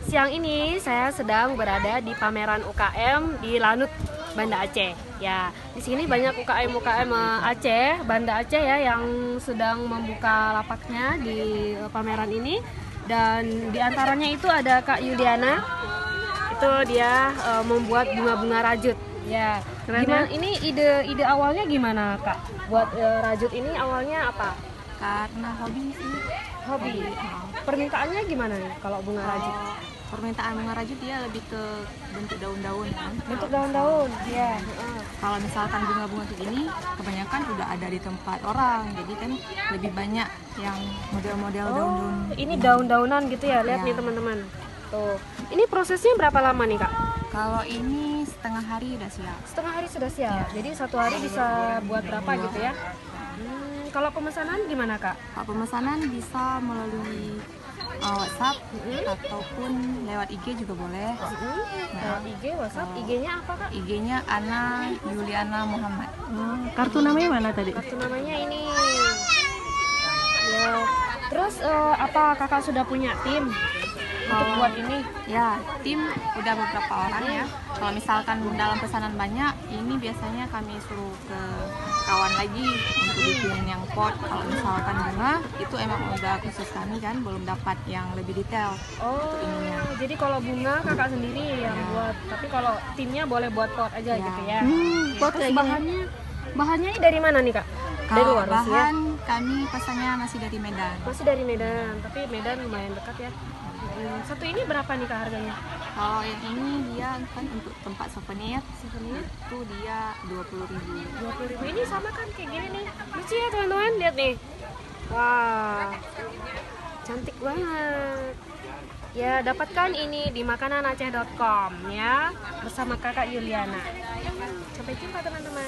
siang ini saya sedang berada di pameran UKM di Lanut, Banda Aceh. Ya, di sini banyak UKM Aceh, Banda Aceh ya yang sedang membuka lapaknya di pameran ini. Dan diantaranya itu ada Kak Yuliana, itu dia membuat bunga-bunga rajut. Ya, gimana? Ini ide awalnya gimana Kak? Buat rajut ini awalnya apa? Karena hobi sih. Hobi. Permintaannya gimana nih kalau bunga rajut? Permintaan bunga rajut dia lebih ke bentuk daun-daun kan. Bentuk daun-daun, ya. Kalau misalkan bunga-bunga kayak gini, kebanyakan udah ada di tempat orang, jadi kan lebih banyak yang model-model daun-daun. Ini daun-daunan gitu ya, lihat Ya. nih teman-teman. Tuh, ini prosesnya berapa lama nih Kak? Kalau ini setengah hari udah siap. Setengah hari sudah siap. Jadi satu hari bisa buat berapa gitu ya? Kalau pemesanan gimana Kak? Kalau pemesanan bisa melalui WhatsApp ataupun lewat IG juga boleh. Lewat IG, WhatsApp, IG-nya apa Kak? IG-nya Ana Yuliana Muhammad. Kartu namanya mana tadi? Kartu namanya ini. Ya. Terus apa Kakak sudah punya tim untuk buat ini? Ya, tim udah beberapa orang ya. Kalau misalkan dalam pesanan banyak, ini biasanya kami suruh ke kawan lagi untuk bikin yang pot. Kalau misalkan bunga, itu emang udah khusus kami kan, belum dapat yang lebih detail. Oh, ininya. jadi kalau bunga Kakak sendiri yang buat, tapi kalau timnya boleh buat pot aja Ya. gitu ya. Pot Terus kayak gini. bahannya ini dari mana nih Kak? Dari Kalau luar Rusia? bahan kami pesannya masih dari Medan. Masih dari Medan, tapi Medan lumayan dekat ya. Satu ini berapa nih Kak harganya? Kalau yang ini dia kan untuk tempat souvenir, Souvenir itu dia 20.000. 20.000. Ini sama kan kayak gini nih. Lucu ya teman-teman, lihat nih. Wah, cantik banget. Ya, dapatkan ini di makananaceh.com ya, bersama Kakak Yuliana. Sampai jumpa teman-teman.